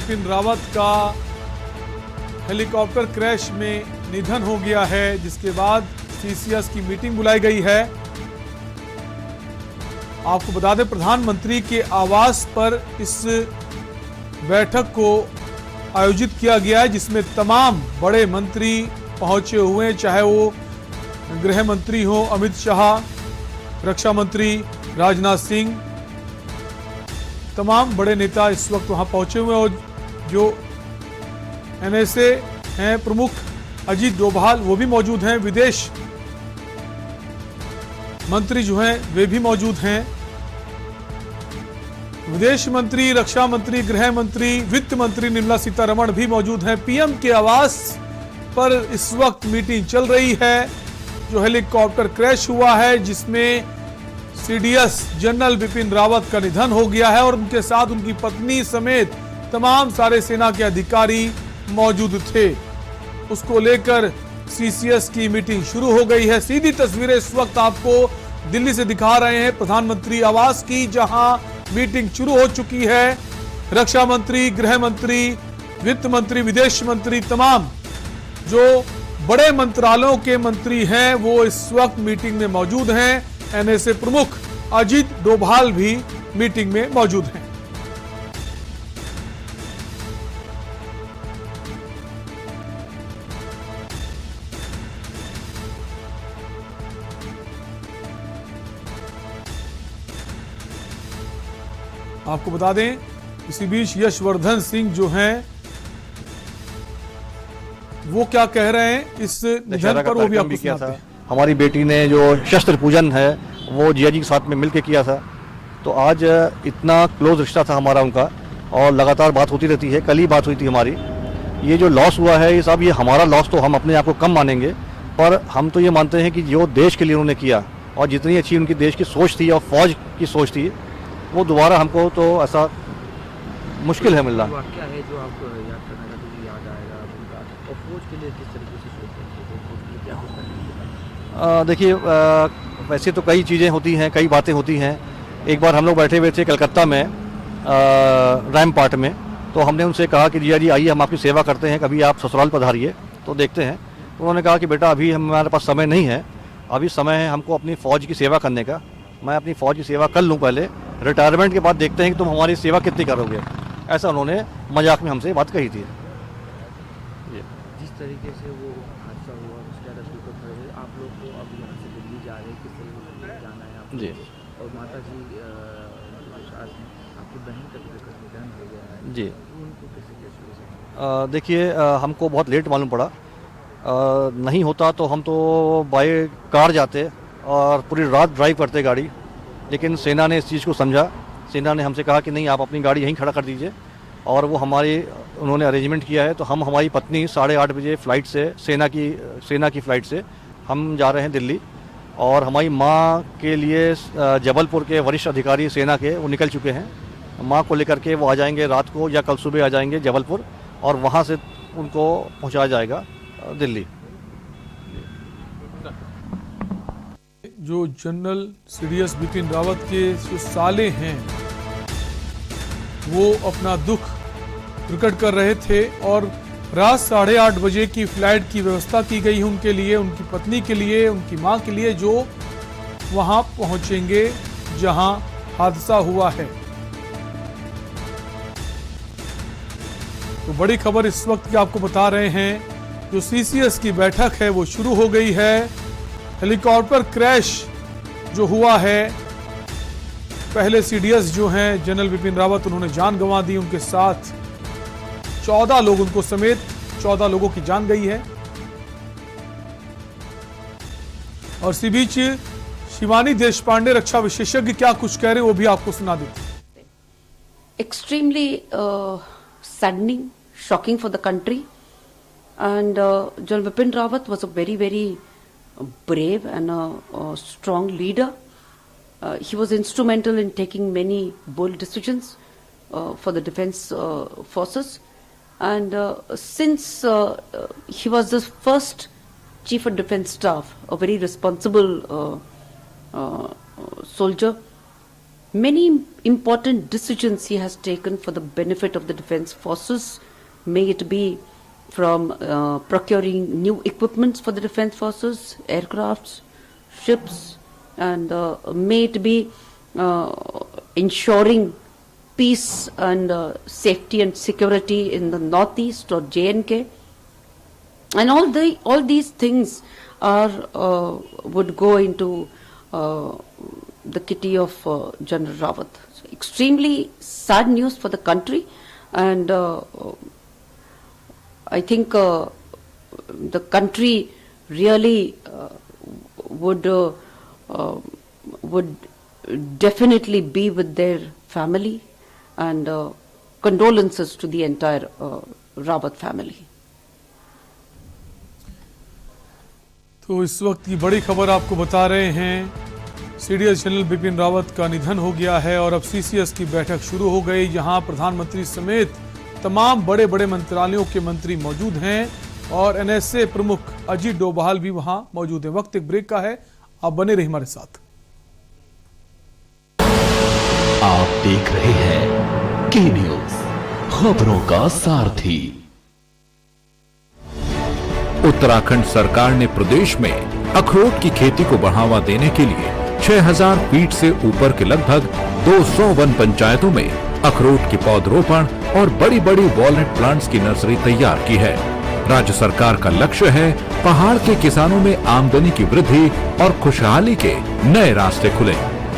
बिपिन रावत का helicopter crash में निधन हो गया है, जिसके बाद सीसीएस की मीटिंग बुलाई गई है। आपको बता दें, प्रधानमंत्री के आवास पर इस बैठक को आयोजित किया गया है, जिसमें तमाम बड़े मंत्री पहुंचे हुए हैं, चाहे वो गृह मंत्री हो अमित शाह, रक्षा मंत्री राजनाथ सिंह, तमाम बड़े नेता इस वक्त वहां पहुंचे हुए हैं। और जो एनएसए हैं प्रमुख अजीत डोभाल, वो भी मौजूद हैं। विदेश मंत्री जो हैं वे भी मौजूद हैं। विदेश मंत्री, रक्षा मंत्री, गृह मंत्री, वित्त मंत्री निर्मला सीतारमण भी मौजूद हैं। पीएम के आवास पर इस वक्त मीटिंग चल रही है। जो हेलीकॉप्टर क्रैश हुआ है, जिसमें सीडीएस जनरल बिपिन रावत का निधन हो गया है और उनके साथ उनकी पत्नी समेत तमाम सारे सेना के अधिकारी मौजूद थे, उसको लेकर सीसीएस की मीटिंग शुरू हो गई है। सीधी तस्वीरें इस वक्त आपको दिल्ली से दिखा रहे हैं प्रधानमंत्री आवास की, जहां मीटिंग शुरू हो चुकी है। रक्षा मंत्री, गृह मंत्री, वित्त मंत्री, विदेश मंत्री, तमाम जो बड़े मंत्रालयों के मंत्री हैं वो इस वक्त मीटिंग में मौजूद हैं। एनएसए प्रमुख अजीत डोभाल भी मीटिंग में मौजूद हैं। आपको बता दें, इसी बीच यशवर्धन सिंह जो हैं वो क्या कह रहे हैं इस निधन पर, वो भी आपको सुनाते हैं। हमारी बेटी ने जो शस्त्र पूजन है वो जिया जी के साथ में मिलकर किया था, तो आज इतना क्लोज रिश्ता था हमारा उनका और लगातार बात होती रहती है। कल ही बात हुई थी हमारी। ये जो लॉस हुआ है, ये सब ये हमारा लॉस तो हम अपने आप को कम मानेंगे, पर हम तो ये मानते हैं कि जो देश के लिए उन्होंने किया और जितनी अच्छी उनकी देश की सोच थी और फौज की सोच थी, वो दोबारा हमको तो ऐसा मुश्किल है मिलना। क्या है जो आपको याद करना याद आएगा उनका, और फौज के लिए किस तरीके से सोचते? देखिए, वैसे तो कई चीज़ें होती हैं, कई बातें होती हैं। एक बार हम लोग बैठे हुए थे कलकत्ता में रैमपार्ट में, तो हमने उनसे कहा कि जिया जी आइए हम आपकी सेवा करते हैं, कभी आप ससुराल पधारिए तो देखते हैं। तो उन्होंने कहा कि बेटा अभी हमारे पास समय नहीं है, अभी समय है हमको अपनी फ़ौज की सेवा करने का। मैं अपनी फ़ौज की सेवा कर लूँ पहले, रिटायरमेंट के बाद देखते हैं कि तुम हमारी सेवा कितनी करोगे। ऐसा उन्होंने मजाक में हमसे बात कही थी। जिस तरीके से वो हादसा हुआ उसके बाद आप लोग तो अब यहाँ से दिल्ली जा रहे हैं, किस तरीके से जाना है आपको? जी। और माता जी आपकी बहन का निधन हो गया है जी, उनको कैसे? देखिए, हमको बहुत लेट मालूम पड़ा। नहीं होता तो हम तो बाय कार जाते और पूरी रात ड्राइव करते गाड़ी, लेकिन सेना ने इस चीज़ को समझा। सेना ने हमसे कहा कि नहीं, आप अपनी गाड़ी यहीं खड़ा कर दीजिए, और वो उन्होंने अरेंजमेंट किया है। तो हम हमारी पत्नी 8:30 बजे फ़्लाइट से सेना की फ़्लाइट से हम जा रहे हैं दिल्ली, और हमारी माँ के लिए जबलपुर के वरिष्ठ अधिकारी सेना के वो निकल चुके हैं। माँ को लेकर के वो आ जाएंगे रात को या कल सुबह आ जाएंगे जबलपुर, और वहाँ से उनको पहुँचाया जाएगा दिल्ली। जो जनरल सीडीएस बिपिन रावत के जो साले हैं वो अपना दुख प्रकट कर रहे थे, और रात 8:30 बजे की फ्लाइट की व्यवस्था की गई है उनके लिए, उनकी पत्नी के लिए, उनकी मां के लिए, जो वहां पहुंचेंगे जहां हादसा हुआ है। तो बड़ी खबर इस वक्त की आपको बता रहे हैं, जो सीसीएस की बैठक है वो शुरू हो गई है। हेलीकॉप्टर क्रैश जो हुआ है, पहले सीडीएस जो हैं जनरल बिपिन रावत, उन्होंने जान गंवा दी, उनके साथ 14 लोग, उनको समेत 14 लोगों की जान गई है। और इसी बीच शिवानी देशपांडे रक्षा विशेषज्ञ क्या कुछ कह रहे हैं वो भी आपको सुना देते हैं। Extremely saddening, shocking for the country, and General Bipin Rawat was a very, very brave and a strong leader. He was instrumental in taking many bold decisions for the defense forces, and since he was the first chief of defense staff, a very responsible soldier, many important decisions he has taken for the benefit of the defense forces, may it be from procuring new equipments for the defense forces, aircrafts, ships, and may it be ensuring peace and safety and security in the northeast or J&K. And all these things are would go into the kitty of General Rawat. So extremely sad news for the country, and I think the country really would definitely be with their family, and condolences to the entire Rawat family. तो इस वक्त की बड़ी खबर आपको बता रहे हैं, सीडीएस जनरल बिपिन रावत का निधन हो गया है और अब सीसीएस की बैठक शुरू हो गई, जहां प्रधानमंत्री समेत तमाम बड़े बड़े मंत्रालयों के मंत्री मौजूद हैं और एनएसए प्रमुख अजीत डोभाल भी वहां मौजूद हैं। वक्त एक ब्रेक का है, आप बने रहिए हमारे साथ। आप देख रहे हैं के न्यूज, खबरों का सारथी। उत्तराखंड सरकार ने प्रदेश में अखरोट की खेती को बढ़ावा देने के लिए 6000 फीट से ऊपर के लगभग 200 वन पंचायतों में अखरोट के पौधरोपण और बड़ी बड़ी वॉलनट प्लांट्स की नर्सरी तैयार की है। राज्य सरकार का लक्ष्य है पहाड़ के किसानों में आमदनी की वृद्धि और खुशहाली के नए रास्ते खुले।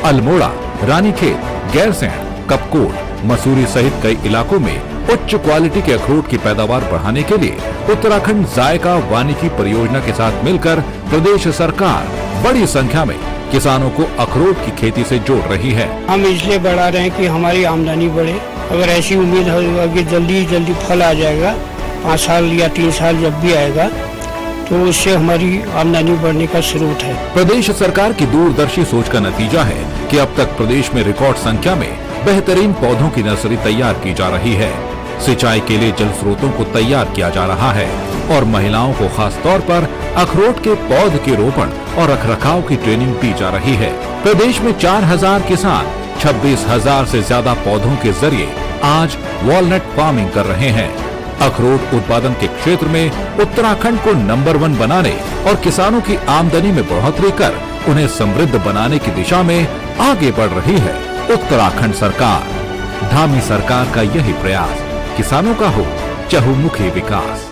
अल्मोड़ा, रानीखेत, गैरसैंण, कपकोट, मसूरी सहित कई इलाकों में उच्च क्वालिटी के अखरोट की पैदावार बढ़ाने के लिए उत्तराखंड जायका वानिकी परियोजना के साथ मिलकर प्रदेश सरकार बड़ी संख्या में किसानों को अखरोट की खेती से जोड़ रही है। हम इसलिए बढ़ा रहे हैं कि हमारी आमदनी बढ़े। अगर ऐसी उम्मीद होगा कि जल्दी फल आ जाएगा, 5 साल या 3 साल जब भी आएगा, तो उससे हमारी आमदनी बढ़ने का स्रोत है। प्रदेश सरकार की दूरदर्शी सोच का नतीजा है कि अब तक प्रदेश में रिकॉर्ड संख्या में बेहतरीन पौधों की नर्सरी तैयार की जा रही है। सिंचाई के लिए जल स्रोतों को तैयार किया जा रहा है और महिलाओं को खास तौर पर अखरोट के पौध के रोपण और रखरखाव की ट्रेनिंग दी जा रही है। प्रदेश में 4000 किसान 26,000 से ज्यादा पौधों के जरिए आज वॉलनट फार्मिंग कर रहे हैं। अखरोट उत्पादन के क्षेत्र में उत्तराखंड को नंबर 1 बनाने और किसानों की आमदनी में बढ़ोतरी कर उन्हें समृद्ध बनाने की दिशा में आगे बढ़ रही है उत्तराखंड सरकार। धामी सरकार का यही प्रयास किसानों का हो चहुमुखी विकास।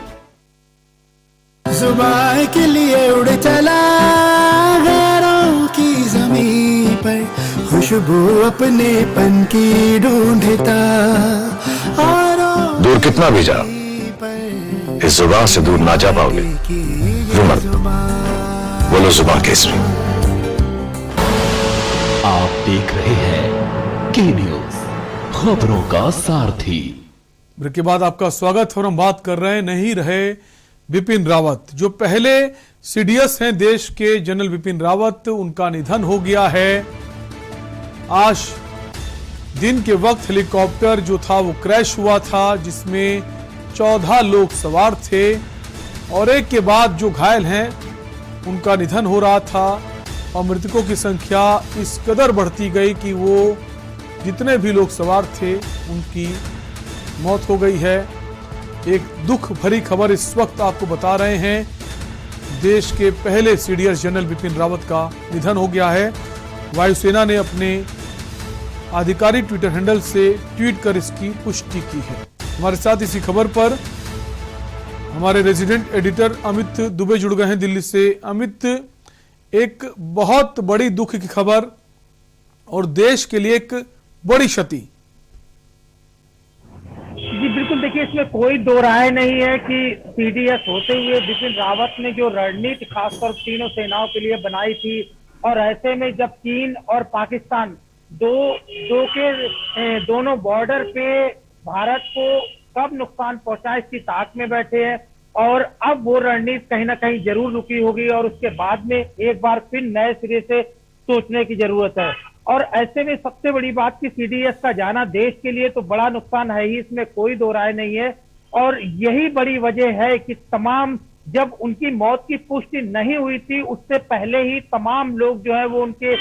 जुबान के लिए उड़ चला गैरों की जमीन पर, खुशबू अपने पन की ढूंढता। दूर कितना भी जा, इस जुबान से दूर ना जा पाओगे। रुमर बोलो जुबान केसरी। आप देख रहे हैं के न्यूज, खबरों का सारथी। ब्रेक के बाद आपका स्वागत और हम बात कर रहे हैं नहीं रहे बिपिन रावत, जो पहले सीडीएस हैं देश के। जनरल बिपिन रावत, उनका निधन हो गया है। आज दिन के वक्त हेलीकॉप्टर जो था वो क्रैश हुआ था, जिसमें 14 लोग सवार थे और एक के बाद जो घायल हैं उनका निधन हो रहा था और मृतकों की संख्या इस कदर बढ़ती गई कि वो जितने भी लोग सवार थे उनकी मौत हो गई है। एक दुख भरी खबर इस वक्त आपको बता रहे हैं, देश के पहले सीडीएस जनरल बिपिन रावत का निधन हो गया है। वायुसेना ने अपने आधिकारिक ट्विटर हैंडल से ट्वीट कर इसकी पुष्टि की है। हमारे साथ इसी खबर पर हमारे रेजिडेंट एडिटर अमित दुबे जुड़ गए हैं दिल्ली से। अमित, एक बहुत बड़ी दुख की खबर और देश के लिए एक बड़ी क्षति। जी बिल्कुल, देखिए इसमें कोई दो राय नहीं है कि सीडीएस होते हुए बिपिन रावत ने जो रणनीति खासकर तीनों सेनाओं के लिए बनाई थी, और ऐसे में जब चीन और पाकिस्तान दोनों बॉर्डर पे भारत को कब नुकसान पहुंचा इसकी ताक में बैठे हैं, और अब वो रणनीति कहीं ना कहीं जरूर रुकी होगी और उसके बाद में एक बार फिर नए सिरे से सोचने की जरूरत है। और ऐसे में सबसे बड़ी बात कि सीडीएस का जाना देश के लिए तो बड़ा नुकसान है ही, इसमें कोई दो राय नहीं है। और यही बड़ी वजह है कि तमाम, जब उनकी मौत की पुष्टि नहीं हुई थी उससे पहले ही तमाम लोग जो है वो उनके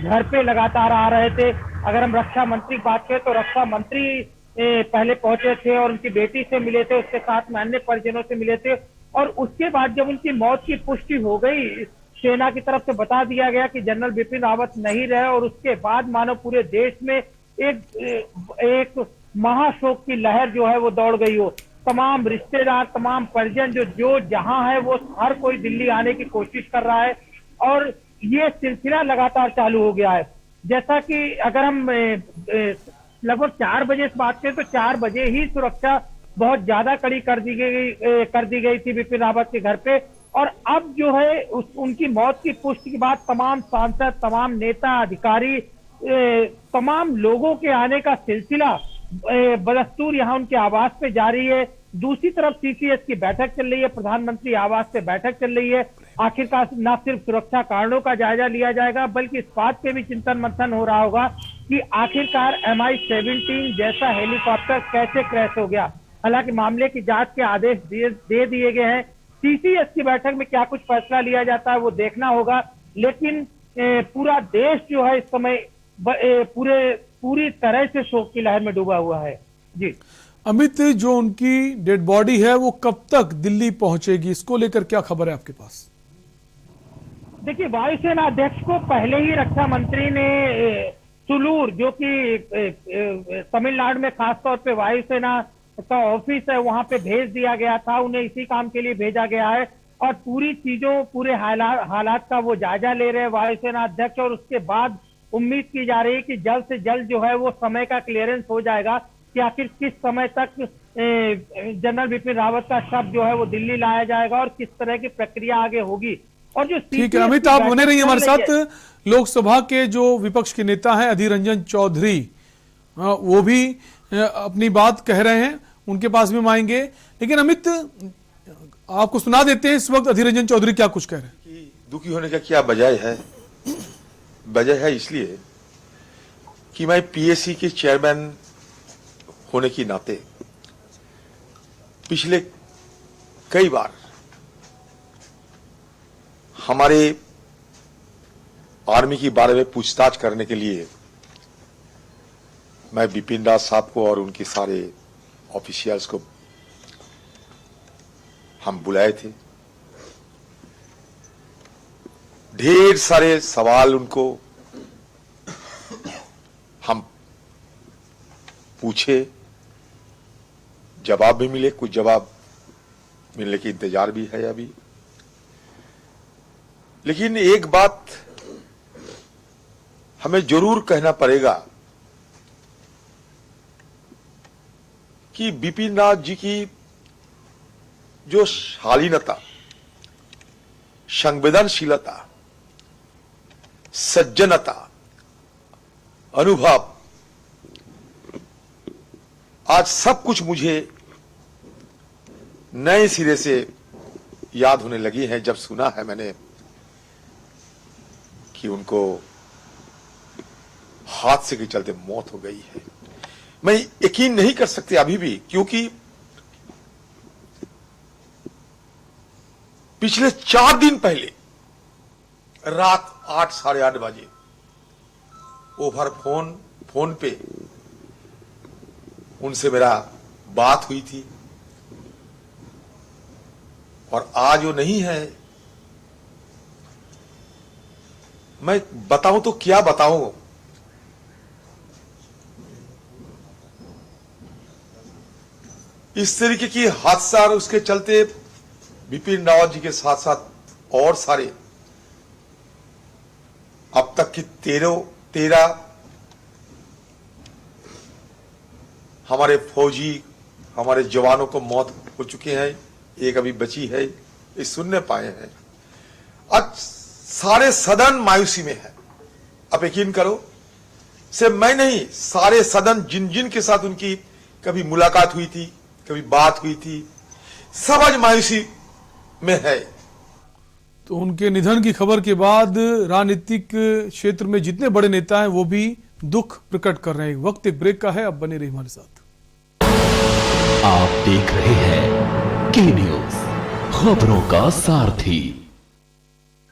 घर पे लगातार आ रहे थे। अगर हम रक्षा मंत्री की बात करें तो रक्षा मंत्री पहले पहुंचे थे और उनकी बेटी से मिले थे, उसके साथ में अन्य परिजनों से मिले थे, और उसके बाद जब उनकी मौत की पुष्टि हो गई, सेना की तरफ से बता दिया गया कि जनरल बिपिन रावत नहीं रहे, और उसके बाद मानो पूरे देश में एक महाशोक की लहर जो है वो दौड़ गई हो। तमाम रिश्तेदार, तमाम परिजन जो जहां है वो हर कोई दिल्ली आने की कोशिश कर रहा है, और ये सिलसिला लगातार चालू हो गया है। जैसा कि अगर हम लगभग 4 बजे से बात करें तो 4 बजे ही सुरक्षा बहुत ज्यादा कड़ी कर दी गई थी बिपिन रावत के घर पे, और अब जो है उनकी मौत की पुष्टि के बाद तमाम सांसद, तमाम नेता, अधिकारी, तमाम लोगों के आने का सिलसिला बदस्तूर यहाँ उनके आवास पे जारी है। दूसरी तरफ सीसीएस की बैठक चल रही है, प्रधानमंत्री आवास पे बैठक चल रही है। आखिरकार न सिर्फ सुरक्षा कारणों का जायजा लिया जाएगा, बल्कि इस बात पे भी चिंतन मंथन हो रहा होगा कि आखिरकार MI-17 जैसा हेलीकॉप्टर कैसे क्रैश हो गया। हालांकि मामले की जांच के आदेश दे दिए गए हैं। सीसीएस की बैठक में क्या कुछ फैसला लिया जाता है वो देखना होगा, लेकिन पूरा देश जो है इस समय पूरी तरह से शोक की लहर में डूबा हुआ है। जी अमित, जो उनकी डेड बॉडी है वो कब तक दिल्ली पहुंचेगी, इसको लेकर क्या खबर है आपके पास? देखिए, वायुसेना अध्यक्ष को पहले ही रक्षा मंत्री ने सुलूर, जो कि तमिलनाडु में खासतौर पे वायुसेना का ऑफिस है, वहां पे भेज दिया गया था। उन्हें इसी काम के लिए भेजा गया है, और पूरी चीजों, पूरे हालात का वो जायजा ले रहे हैं वायुसेना अध्यक्ष, और उसके बाद उम्मीद की जा रही है कि जल्द से जल्द जो है वो समय का क्लियरेंस हो जाएगा कि आखिर किस समय तक जनरल बिपिन रावत का शव जो है वो दिल्ली लाया जाएगा और किस तरह की प्रक्रिया आगे होगी। और जो ठीक है अमित, आप बने रहिए हमारे साथ। लोकसभा के जो विपक्ष के नेता हैं अधीर रंजन चौधरी, वो भी अपनी बात कह रहे हैं, उनके पास भी हम आएंगे। लेकिन अमित, आपको सुना देते हैं इस वक्त अधीर रंजन चौधरी क्या कुछ कह रहे हैं। दुखी होने का क्या वजह है? वजह है इसलिए कि मैं पीएससी के चेयरमैन होने के नाते पिछले कई बार हमारे आर्मी के बारे में पूछताछ करने के लिए मैं बिपिन रावत साहब को और उनके सारे ऑफिशियल्स को हम बुलाए थे। ढेर सारे सवाल उनको हम पूछे, जवाब भी मिले, कुछ जवाब मिलने की इंतजार भी है अभी। लेकिन एक बात हमें जरूर कहना पड़ेगा कि बिपिन रावत जी की जो शालीनता, संवेदनशीलता, सज्जनता, अनुभव, आज सब कुछ मुझे नए सिरे से याद होने लगी है जब सुना है मैंने कि उनको हादसे के चलते मौत हो गई है। मैं यकीन नहीं कर सकती अभी भी, क्योंकि पिछले 4 दिन पहले रात 8, साढ़े 8 बजे ओवर फोन पे उनसे मेरा बात हुई थी, और आज वो नहीं है। मैं बताऊं तो क्या बताऊं? इस तरीके की हादसा और उसके चलते बिपिन रावत जी के साथ साथ और सारे अब तक की 13 हमारे फौजी, हमारे जवानों को मौत हो चुके हैं, एक अभी बची है, ये सुनने पाए हैं। आज सारे सदन मायूसी में है। आप यकीन करो, सिर्फ मैं नहीं, सारे सदन जिन जिन के साथ उनकी कभी मुलाकात हुई थी, कभी बात हुई थी, सब आज मायूसी में है। तो उनके निधन की खबर के बाद राजनीतिक क्षेत्र में जितने बड़े नेता हैं वो भी दुख प्रकट कर रहे हैं। वक्त एक ब्रेक का है, अब बने रहिए हमारे साथ। आप देख रहे हैं के न्यूज, खबरों का सारथी।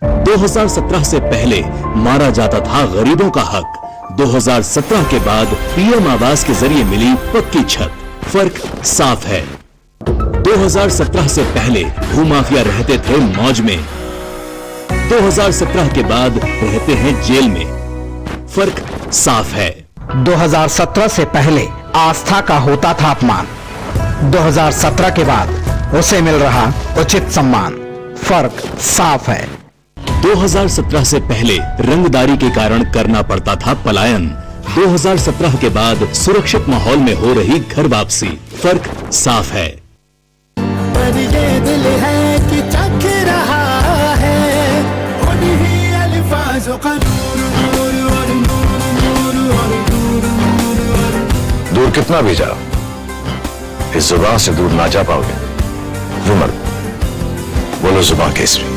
2017 से पहले मारा जाता था गरीबों का हक। 2017 के बाद पीएम आवास के जरिए मिली पक्की छत। फर्क साफ है। 2017 से पहले भूमाफिया रहते थे मौज में, 2017 के बाद रहते हैं जेल में। फर्क साफ है। 2017 से पहले आस्था का होता था अपमान, 2017 के बाद उसे मिल रहा उचित सम्मान। फर्क साफ है। 2017 से पहले रंगदारी के कारण करना पड़ता था पलायन, 2017 के बाद सुरक्षित माहौल में हो रही घर वापसी। फर्क साफ है। पर ये दिल है कि चख रहा है उन्हीं अल्फाज़ों का नूर नूर और नूर नूर और नूर नूर और दूर कितना भी जाओ, इस जुबान से दूर ना जा पाओगे। रुमल, बोलो जुबान केसरी।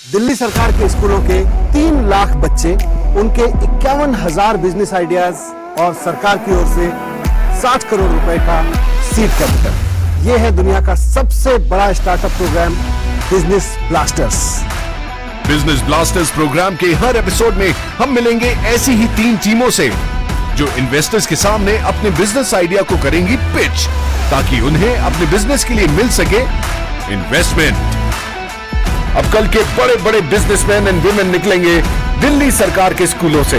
दिल्ली सरकार के स्कूलों के 3 लाख बच्चे, उनके 51,000 बिजनेस आइडियाज और सरकार की ओर से 60 करोड़ रुपए का सीड कैपिटल। यह है दुनिया का सबसे बड़ा startup program Business Blasters. Business Blasters program के हर एपिसोड में हम मिलेंगे ऐसी ही 3 टीमों से जो इन्वेस्टर्स के सामने अपने बिजनेस आइडिया को करेंगी पिच, ताकि उन्हें अपने बिजनेस के लिए मिल सके इन्वेस्टमेंट। अब कल के बड़े बड़े बिजनेसमैन एंड वुमेन निकलेंगे दिल्ली सरकार के स्कूलों से।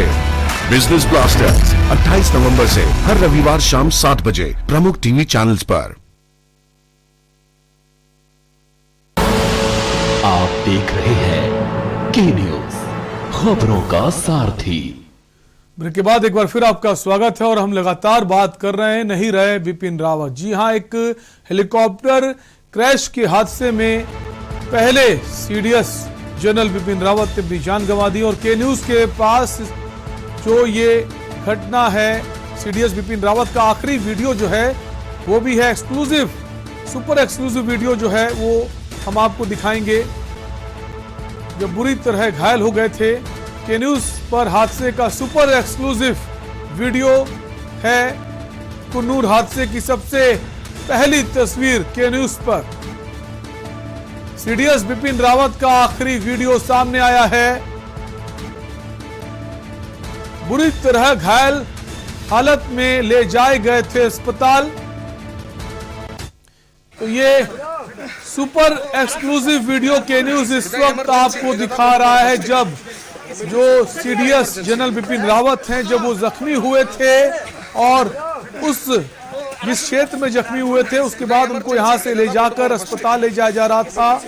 बिजनेस ब्लास्टर्स 28 नवंबर से हर रविवार शाम 7 बजे प्रमुख टीवी चैनल्स पर। आप देख रहे हैं के न्यूज, खबरों का सारथी। ब्रेक के बाद एक बार फिर आपका स्वागत है और हम लगातार बात कर रहे हैं नहीं रहे बिपिन रावत। जी हां, एक हेलीकॉप्टर क्रैश के हादसे में पहले सीडीएस जनरल बिपिन रावत ने अपनी जान गंवा दी और के न्यूज के पास जो ये घटना है, सीडीएस बिपिन रावत का आखिरी वीडियो जो है वो भी है एक्सक्लूसिव, सुपर एक्सक्लूसिव वीडियो जो है वो हम आपको दिखाएंगे। जब बुरी तरह घायल हो गए थे, के न्यूज पर हादसे का सुपर एक्सक्लूसिव वीडियो है। कुन्नूर हादसे की सबसे पहली तस्वीर के न्यूज पर। सीडीएस बिपिन रावत का आखिरी वीडियो सामने आया है। बुरी तरह घायल हालत में ले जाए गए थे अस्पताल। तो ये सुपर एक्सक्लूसिव वीडियो के न्यूज इस वक्त आपको दिखा रहा है, जब जो सीडीएस जनरल बिपिन रावत हैं जब वो जख्मी हुए थे और उस जिस क्षेत्र में जख्मी हुए थे उसके बाद उनको यहां से ले जाकर अस्पताल ले जाया जा रहा था।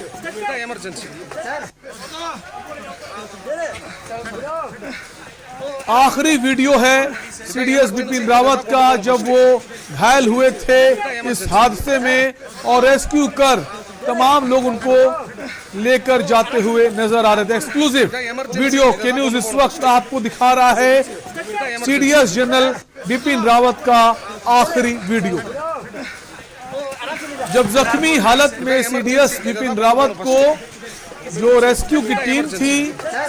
आखिरी वीडियो है सीडीएस बिपिन रावत का जब वो घायल हुए थे इस हादसे में और रेस्क्यू कर तमाम लोग उनको लेकर जाते हुए नजर आ रहे थे। एक्सक्लूसिव वीडियो के न्यूज इस वक्त आपको दिखा रहा है सीडीएस जनरल बिपिन रावत का आखिरी वीडियो। जब जख्मी हालत में सीडीएस बिपिन रावत को जो रेस्क्यू की टीम थी,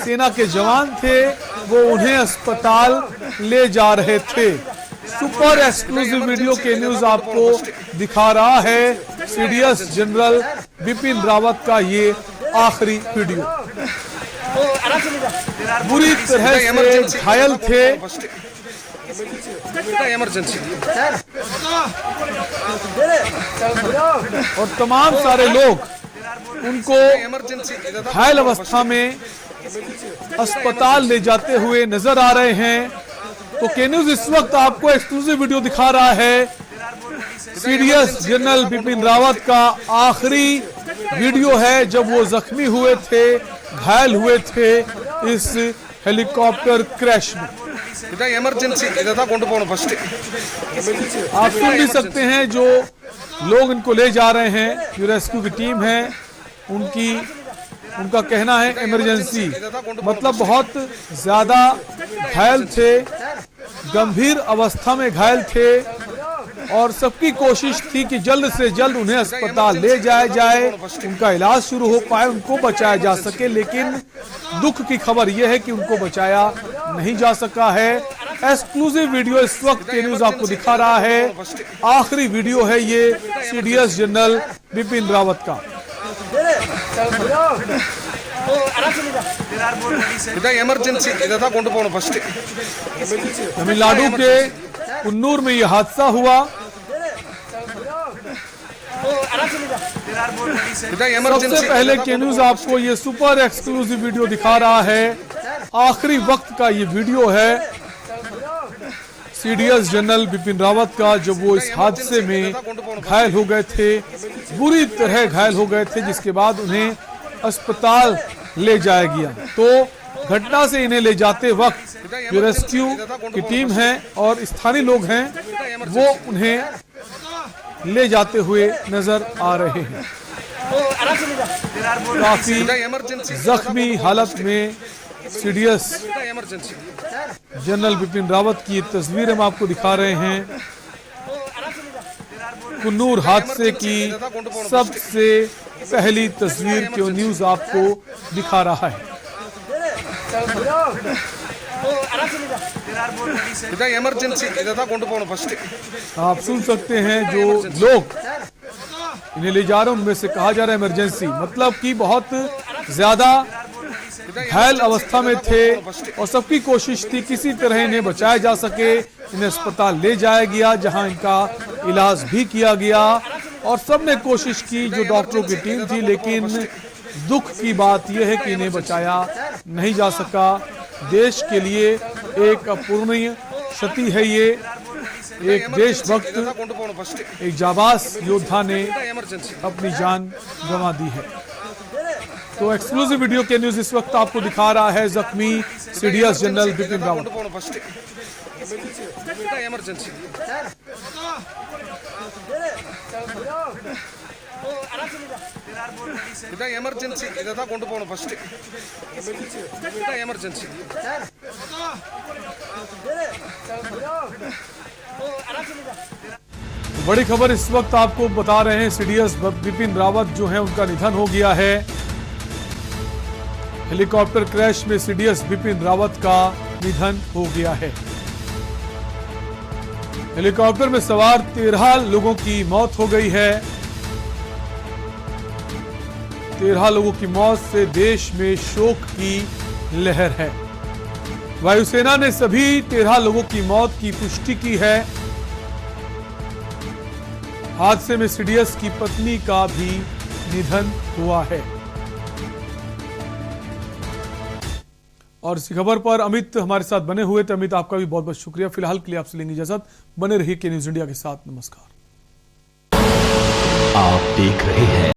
सेना के जवान थे, वो उन्हें अस्पताल ले जा रहे थे। सुपर एक्सक्लूसिव वीडियो के न्यूज आपको दिखा रहा है सीडीएस जनरल बिपिन रावत का ये आखिरी वीडियो। बुरी तरह से घायल थे और तमाम सारे लोग उनको घायल अवस्था में अस्पताल ले जाते हुए नजर आ रहे हैं। तो के न्यूज इस वक्त आपको एक्सक्लूसिव वीडियो दिखा रहा है सीडीएस जनरल बिपिन रावत का आखिरी वीडियो है जब वो जख्मी हुए थे, घायल हुए थे इस हेलीकॉप्टर क्रैश में। आप सुन भी सकते हैं जो लोग इनको ले जा रहे हैं, जो रेस्क्यू की टीम है, उनका कहना है इमरजेंसी, मतलब बहुत ज्यादा घायल थे, गंभीर अवस्था में घायल थे और सबकी कोशिश थी कि जल्द से जल्द उन्हें अस्पताल ले जाया जाए, उनका इलाज शुरू हो पाए, उनको बचाया जा सके। लेकिन दुख की खबर यह है कि उनको बचाया नहीं जा सका है। एक्सक्लूसिव वीडियो इस वक्त के न्यूज आपको दिखा रहा है, आखिरी वीडियो है ये सीडीएस जनरल बिपिन रावत का। ಎಮರ್ಜೆನ್ಸಿ ಇದಾ ಕೊಂಡು ಹೋಗೋಣ ಫಸ್ಟ್ तमिलनाडु के कुन्नूर में यह हादसा हुआ। सबसे पहले के न्यूज आपको ये सुपर एक्सक्लूसिव वीडियो दिखा रहा है। आखिरी वक्त का ये वीडियो है सीडीएस जनरल बिपिन रावत का, जब वो इस हादसे में घायल हो गए थे, बुरी तरह घायल हो गए थे, जिसके बाद उन्हें अस्पताल ले जाया गया। तो घटना से इन्हें ले जाते वक्त जो रेस्क्यू की टीम है और स्थानीय लोग हैं वो उन्हें ले जाते हुए नजर आ रहे हैं। काफी जख्मी हालत में सीडीएस जनरल बिपिन रावत की तस्वीर हम आपको दिखा रहे हैं। कुन्नूर हादसे की सबसे पहली तस्वीर क्यों न्यूज आपको दिखा रहा है। ಎಮರ್ಜೆನ್ಸಿ ಇದಾ ಕೊಂಡು ಹೋಗೋಣ ಫಸ್ಟ್ आप सुन सकते हैं जो लोग इन्हें ले जा रहे हैं उनमें से कहा जा रहा है इमरजेंसी, मतलब कि बहुत ज्यादा घायल अवस्था में थे और सबकी कोशिश थी किसी तरह इन्हें बचाया जा सके। इन्हें अस्पताल ले जाया गया जहां इनका इलाज भी किया गया और सबने कोशिश की, जो डॉक्टरों की टीम थी, लेकिन दुख की बात यह है कि इन्हें बचाया नहीं जा सका। देश के लिए एक अपूर्णीय क्षति है ये। एक देशभक्त, एक जाबाज योद्धा ने अपनी जान गंवा दी है। तो एक्सक्लूसिव वीडियो के न्यूज इस वक्त आपको दिखा रहा है जख्मी CDS general Bipin Rawat. Emergency ಇದಾ ಕೊಂಡು ಹೋಗೋಣ ಫಸ್ಟ್ ಎಮರ್ಜೆನ್ಸಿ बड़ी खबर इस वक्त आपको बता रहे हैं, सीडीएस बिपिन रावत जो है उनका निधन हो गया है। हेलीकॉप्टर क्रैश में सीडीएस बिपिन रावत का निधन हो गया है। हेलीकॉप्टर में सवार 13 लोगों की मौत हो गई है। 13 लोगों की मौत से देश में शोक की लहर है। वायुसेना ने सभी 13 लोगों की मौत की पुष्टि की है। हादसे में सीडीएस की पत्नी का भी निधन हुआ है। और इसी खबर पर अमित हमारे साथ बने हुए थे। अमित, आपका भी बहुत बहुत शुक्रिया। फिलहाल के लिए आपसे लेंगे इजाजत। बने रहिए के न्यूज इंडिया के साथ। नमस्कार। आप देख रहे हैं